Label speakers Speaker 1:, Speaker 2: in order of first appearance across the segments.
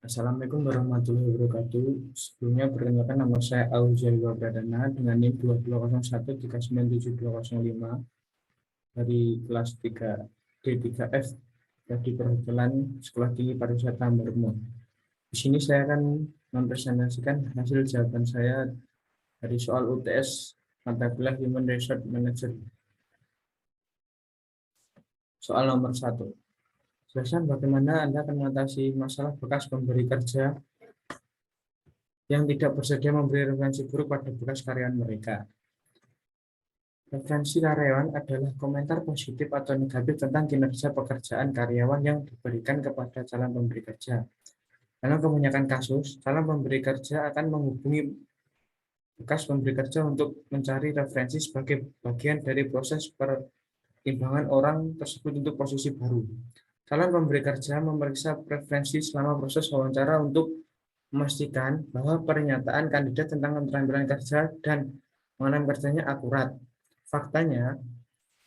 Speaker 1: Assalamualaikum warahmatullahi wabarakatuh. Sebelumnya perkenalkan nama saya Auzel Pradana dengan NIM 2201397205 dari kelas 3 D3F dari perhotelan Sekolah Tinggi Pariwisata Mermo. Di sini saya akan mempresentasikan hasil jawaban saya dari soal UTS mata kuliah Human Resource Management. Soal nomor 1. Jelaskan bagaimana Anda akan mengatasi masalah bekas pemberi kerja yang tidak bersedia memberi referensi buruk pada bekas karyawan mereka. Referensi karyawan adalah komentar positif atau negatif tentang kinerja pekerjaan karyawan yang diberikan kepada calon pemberi kerja. Dalam kebanyakan kasus, calon pemberi kerja akan menghubungi bekas pemberi kerja untuk mencari referensi sebagai bagian dari proses pertimbangan orang tersebut untuk posisi baru. Calon pemberi kerja memeriksa referensi selama proses wawancara untuk memastikan bahwa pernyataan kandidat tentang keterampilan kerja dan pengalaman kerjanya akurat. Faktanya,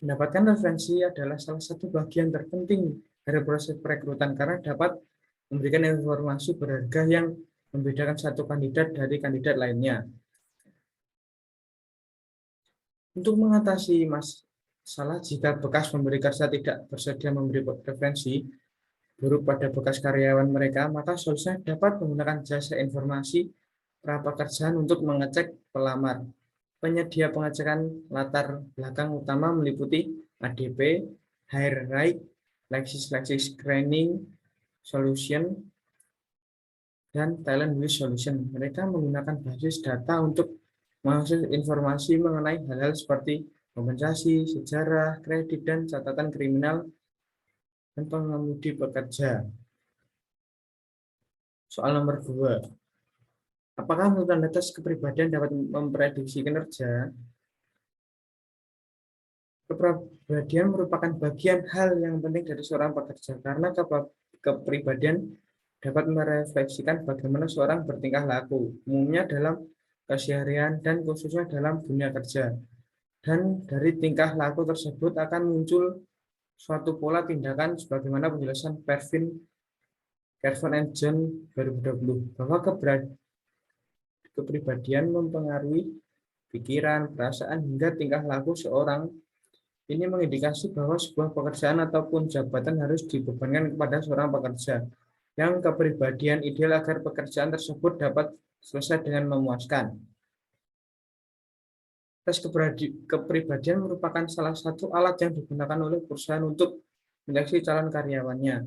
Speaker 1: mendapatkan referensi adalah salah satu bagian terpenting dari proses perekrutan karena dapat memberikan informasi berharga yang membedakan satu kandidat dari kandidat lainnya. Untuk mengatasi masalah jika bekas pemberi kerja tidak bersedia memberi referensi buruk pada bekas karyawan mereka, maka solusinya dapat menggunakan jasa informasi prapekerjaan untuk mengecek pelamar. Penyedia pengecekan latar belakang utama meliputi ADP, Hire Right, Lexis Screening Solution, dan Talent Wish Solution. Mereka menggunakan basis data untuk mengakses informasi mengenai hal-hal seperti kompensasi, sejarah, kredit, dan catatan kriminal dan pengemudi pekerja. Soal nomor 2. Apakah menurut Anda tes kepribadian dapat memprediksi kinerja? Kepribadian merupakan bagian hal yang penting dari seorang pekerja karena kepribadian dapat merefleksikan bagaimana seorang bertingkah laku, umumnya dalam keseharian dan khususnya dalam dunia kerja. Dan dari tingkah laku tersebut akan muncul suatu pola tindakan sebagaimana penjelasan Kervin and John 2020 bahwa kepribadian mempengaruhi pikiran, perasaan, hingga tingkah laku seorang. Ini mengindikasi bahwa sebuah pekerjaan ataupun jabatan harus dibebankan kepada seorang pekerja yang kepribadian ideal agar pekerjaan tersebut dapat selesai dengan memuaskan. Tes kepribadian merupakan salah satu alat yang digunakan oleh perusahaan untuk menyeleksi calon karyawannya.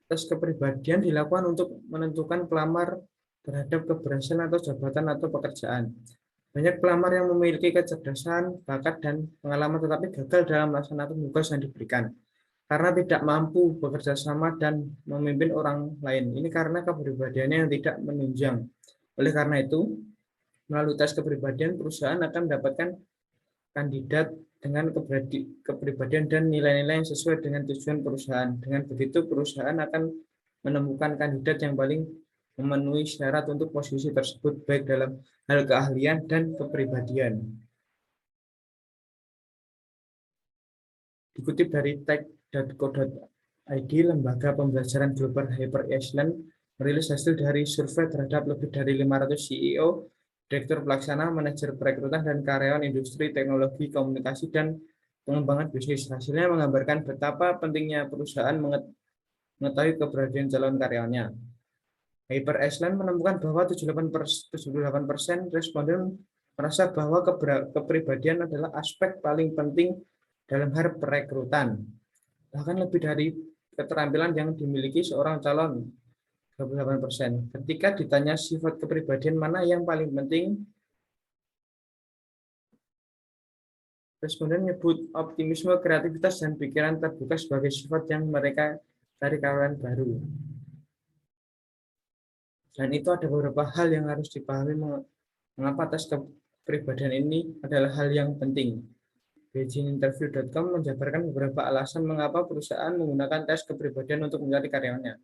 Speaker 1: Tes kepribadian dilakukan untuk menentukan pelamar terhadap keberhasilan atau jabatan atau pekerjaan. Banyak pelamar yang memiliki kecerdasan, bakat, dan pengalaman tetapi gagal dalam melaksanakan tugas yang diberikan karena tidak mampu bekerja sama dan memimpin orang lain. Ini karena kepribadiannya yang tidak menunjang. Oleh karena itu, melalui tes kepribadian, perusahaan akan mendapatkan kandidat dengan kepribadian dan nilai-nilai yang sesuai dengan tujuan perusahaan. Dengan begitu, perusahaan akan menemukan kandidat yang paling memenuhi syarat untuk posisi tersebut, baik dalam hal keahlian dan kepribadian. Dikutip dari tech.co.id, lembaga pembelajaran global Hyper Iceland merilis hasil dari survei terhadap lebih dari 500 CEO, direktur pelaksana, manajer perekrutan, dan karyawan industri teknologi, komunikasi, dan pengembangan bisnis. Hasilnya menggambarkan betapa pentingnya perusahaan mengetahui keberadaan calon karyawannya. Hyper Iceland menemukan bahwa 78% responden merasa bahwa kepribadian adalah aspek paling penting dalam hal perekrutan. Bahkan lebih dari keterampilan yang dimiliki seorang calon, 28%. Ketika ditanya sifat kepribadian mana yang paling penting, responden menyebut optimisme, kreativitas, dan pikiran terbuka sebagai sifat yang mereka cari karyawan baru. Dan itu ada beberapa hal yang harus dipahami mengapa tes kepribadian ini adalah hal yang penting. Beijinginterview.com menjabarkan beberapa alasan mengapa perusahaan menggunakan tes kepribadian untuk mencari karyawannya.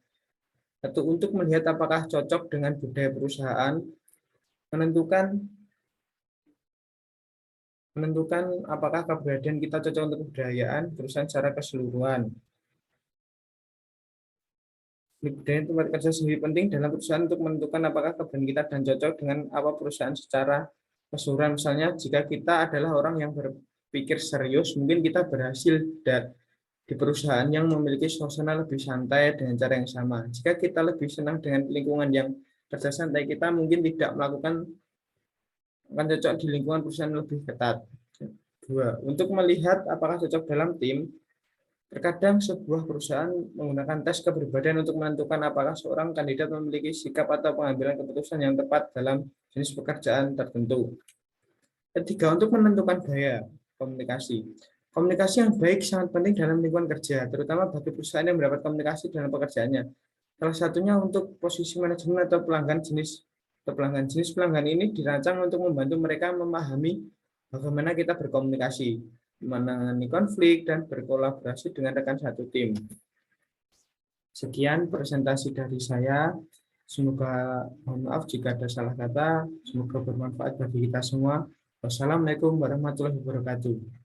Speaker 1: Satu, untuk melihat apakah cocok dengan budaya perusahaan, menentukan apakah kepribadian kita cocok untuk kebudayaan perusahaan secara keseluruhan. Budaya tempat kerja sendiri penting dalam perusahaan untuk menentukan apakah keberanian kita dan cocok dengan apa perusahaan secara keseluruhan. Misalnya, jika kita adalah orang yang berpikir serius, mungkin kita berhasil di perusahaan yang memiliki suasana lebih santai dengan cara yang sama. Jika kita lebih senang dengan lingkungan yang kerja santai, kita mungkin tidak melakukan akan cocok di lingkungan perusahaan lebih ketat. Dua, untuk melihat apakah cocok dalam tim, terkadang sebuah perusahaan menggunakan tes kepribadian untuk menentukan apakah seorang kandidat memiliki sikap atau pengambilan keputusan yang tepat dalam jenis pekerjaan tertentu. Ketiga, untuk menentukan gaya komunikasi. Komunikasi yang baik sangat penting dalam lingkungan kerja, terutama bagi perusahaan yang mendapat komunikasi dalam pekerjaannya. Salah satunya untuk posisi manajemen atau pelanggan jenis pelanggan ini dirancang untuk membantu mereka memahami bagaimana kita berkomunikasi, menangani konflik, dan berkolaborasi dengan rekan satu tim. Sekian presentasi dari saya. Semoga, mohon maaf jika ada salah kata, semoga bermanfaat bagi kita semua. Wassalamualaikum warahmatullahi wabarakatuh.